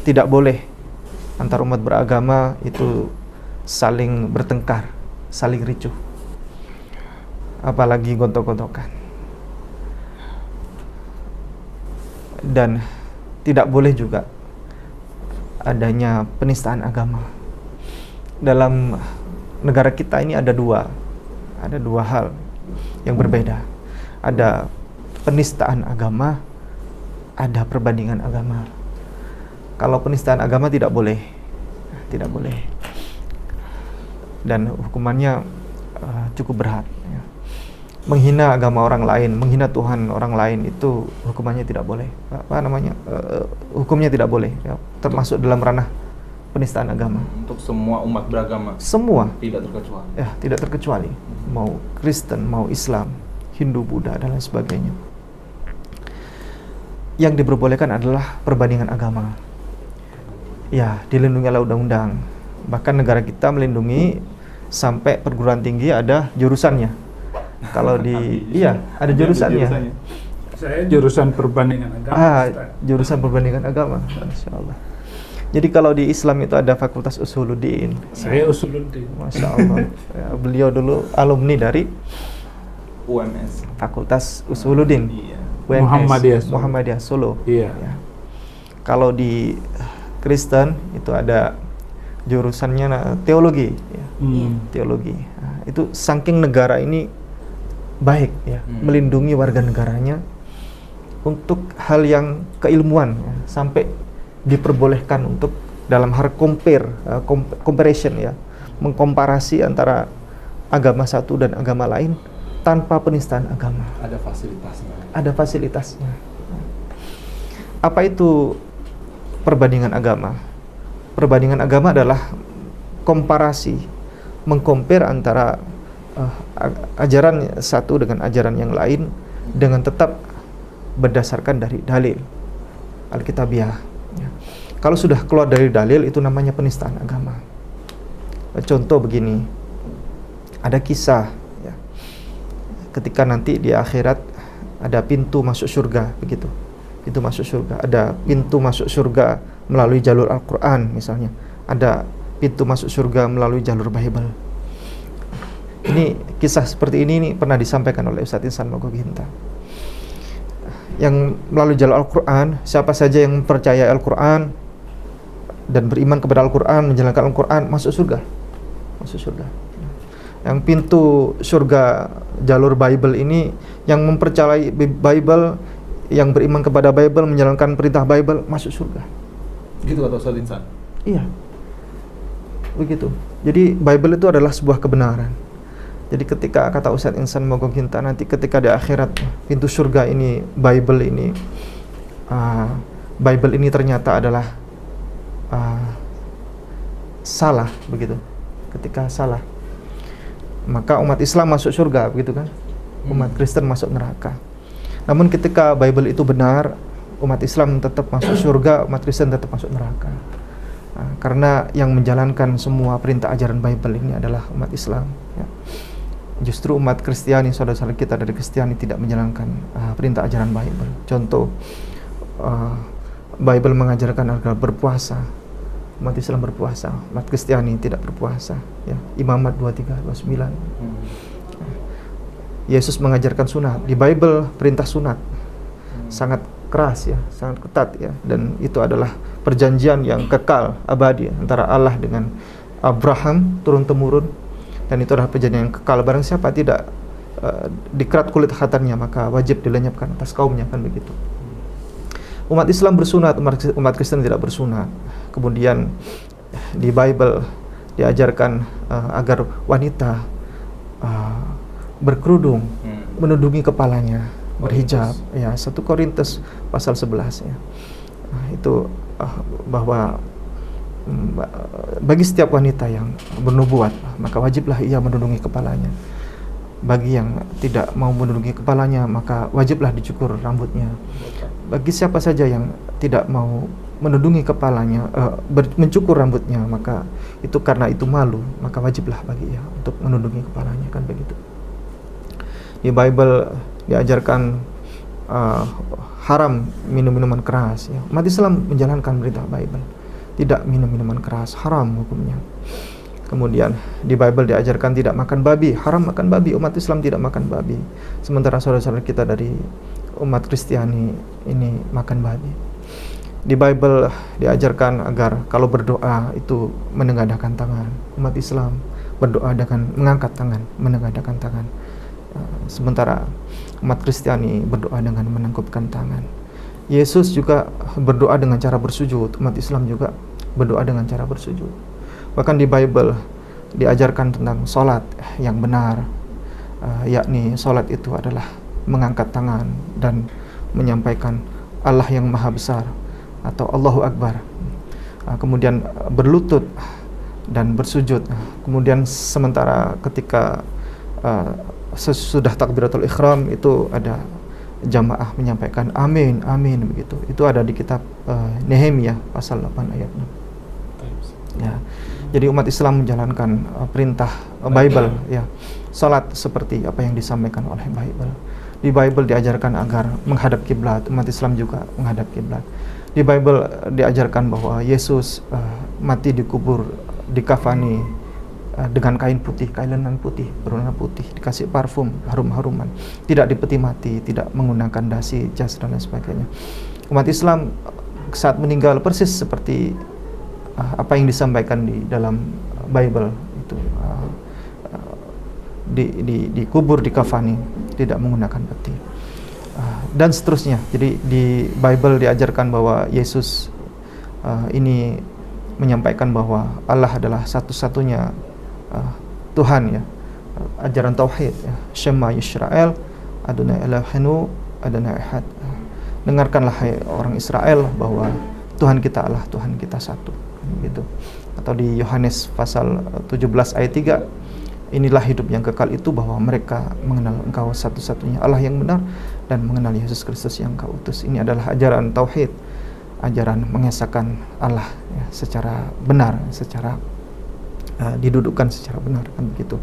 tidak boleh antar umat beragama itu saling bertengkar, saling ricuh, apalagi gontok-gontokan. Dan tidak boleh juga adanya penistaan agama. Dalam negara kita ini ada dua hal yang berbeda. Ada penistaan agama, ada perbandingan agama. Kalau penistaan agama tidak boleh, dan hukumannya cukup berat. Ya. Menghina agama orang lain, menghina Tuhan orang lain itu hukumannya tidak boleh. Hukumnya tidak boleh. Ya. Termasuk dalam ranah penistaan agama. Untuk semua umat beragama. Semua. Tidak terkecuali. Ya, tidak terkecuali. Mau Kristen, mau Islam, Hindu, Buddha dan lain sebagainya. Yang diperbolehkan adalah perbandingan agama. Ya, dilindungi oleh undang-undang. Bahkan negara kita melindungi sampai perguruan tinggi ada jurusannya. Kalau di ada jurusannya. Saya jurusan perbandingan agama. Jurusan perbandingan agama. Masya Allah. Jadi kalau di Islam itu ada Fakultas Usuluddin. Saya Usuluddin. Masya Allah. Ya, beliau dulu alumni dari UMS. Fakultas Usuluddin. Iya. Muhammadiyah Solo. Iya. Ya. Kalau di Kristen itu ada jurusannya teologi, ya. Teologi. Nah, itu saking negara ini baik, ya, melindungi warga negaranya untuk hal yang keilmuan, ya, sampai diperbolehkan untuk dalam hal comparison, ya, mengkomparasi antara agama satu dan agama lain tanpa penistaan agama. Ada fasilitasnya. Ada fasilitasnya. Apa itu perbandingan agama? Perbandingan agama adalah komparasi, mengcompare antara ajaran satu dengan ajaran yang lain dengan tetap berdasarkan dari dalil Alkitabiah. Ya. Kalau sudah keluar dari dalil itu namanya penistaan agama. Contoh begini, ada kisah, ya, ketika nanti di akhirat ada pintu masuk surga, begitu. Pintu masuk surga, ada pintu masuk surga melalui jalur Al-Quran misalnya, ada pintu masuk surga melalui jalur Bible. Ini kisah seperti ini pernah disampaikan oleh Ustadz Insan Mogoginta. Yang melalui jalur Al-Quran, siapa saja yang percaya Al-Quran dan beriman kepada Al-Quran, menjalankan Al-Quran, masuk surga. Masuk surga. Yang pintu surga jalur Bible ini, yang mempercayai Bible, yang beriman kepada Bible, menjalankan perintah Bible, masuk surga. Gitu kata Ustadz Insan? Iya, begitu. Jadi Bible itu adalah sebuah kebenaran. Jadi ketika kata Ustadz Insan Mogoginta, nanti ketika di akhirat pintu surga ini, Bible ini ternyata adalah salah, begitu. Ketika salah, maka umat Islam masuk surga, begitu kan? Umat Kristen masuk neraka. Namun ketika Bible itu benar, umat Islam tetap masuk surga, umat Kristen tetap masuk neraka. Nah, karena yang menjalankan semua perintah ajaran Bible ini adalah umat Islam, ya. Justru umat Kristiani, saudara-saudara kita dari Kristiani tidak menjalankan perintah ajaran Bible. Contoh, Bible mengajarkan agar berpuasa, umat Islam berpuasa, umat Kristiani tidak berpuasa, ya. Imamat 23-29. Yesus mengajarkan sunat. Di Bible perintah sunat sangat keras, ya, sangat ketat, ya, dan itu adalah perjanjian yang kekal abadi antara Allah dengan Abraham turun temurun, dan itu adalah perjanjian yang kekal. Barang siapa tidak dikerat kulit khatannya, maka wajib dilenyapkan atas kaumnya, kan begitu. Umat Islam bersunat, umat Kristen tidak bersunat. Kemudian di Bible diajarkan agar wanita berkerudung, menutupi kepalanya, berhijab, ya, 1 Korintus pasal 11, ya. Itu bahwa bagi setiap wanita yang bernubuat, maka wajiblah ia menutupi kepalanya. Bagi yang tidak mau menutupi kepalanya, maka wajiblah dicukur rambutnya. Bagi siapa saja yang tidak mau menutupi kepalanya, mencukur rambutnya, maka itu karena itu malu, maka wajiblah bagi ia untuk menutupi kepalanya, kan begitu. Di Bible diajarkan haram minum minuman keras ya. Umat Islam menjalankan perintah Bible, tidak minum minuman keras, haram hukumnya. Kemudian di Bible diajarkan tidak makan babi, haram makan babi, umat Islam tidak makan babi. Sementara saudara-saudara kita dari umat Kristiani ini makan babi. Di Bible diajarkan agar kalau berdoa itu menengadahkan tangan. Umat Islam berdoa dengan mengangkat tangan, menengadahkan tangan. Sementara umat Kristiani berdoa dengan menangkupkan tangan. Yesus juga berdoa dengan cara bersujud, umat Islam juga berdoa dengan cara bersujud. Bahkan di Bible diajarkan tentang sholat yang benar, yakni sholat itu adalah mengangkat tangan dan menyampaikan Allah yang Maha Besar atau Allahu Akbar. Kemudian berlutut dan bersujud. Kemudian sementara ketika sesudah takbiratul ihram itu ada jamaah menyampaikan amin, amin begitu. Itu ada di kitab Nehemia pasal 8 ayat 6. Ya. Jadi umat Islam menjalankan perintah Bible ya. Salat seperti apa yang disampaikan oleh Bible. Di Bible diajarkan agar menghadap kiblat, umat Islam juga menghadap kiblat. Di Bible diajarkan bahwa Yesus mati dikubur, dikafani dengan kain putih, kailenan putih, berwarna putih, dikasih parfum, harum-haruman, tidak dipeti mati, tidak menggunakan dasi, jas dan lain sebagainya. Umat Islam saat meninggal persis seperti apa yang disampaikan di dalam Bible itu, dikubur, dikafani, tidak menggunakan peti, dan seterusnya. Jadi di Bible diajarkan bahwa Yesus ini menyampaikan bahwa Allah adalah satu-satunya Tuhan ya, ajaran tauhid ya. Shema Yisrael Adonai Eloheinu Adonai Echad. Dengarkanlah hai orang Israel bahwa Tuhan kita Allah, Tuhan kita satu gitu. Atau di Yohanes pasal 17 ayat 3, inilah hidup yang kekal itu bahwa mereka mengenal Engkau satu-satunya Allah yang benar dan mengenal Yesus Kristus yang Engkau utus. Ini adalah ajaran tauhid, ajaran mengesahkan Allah ya, secara benar, secara didudukkan secara benar kan begitu.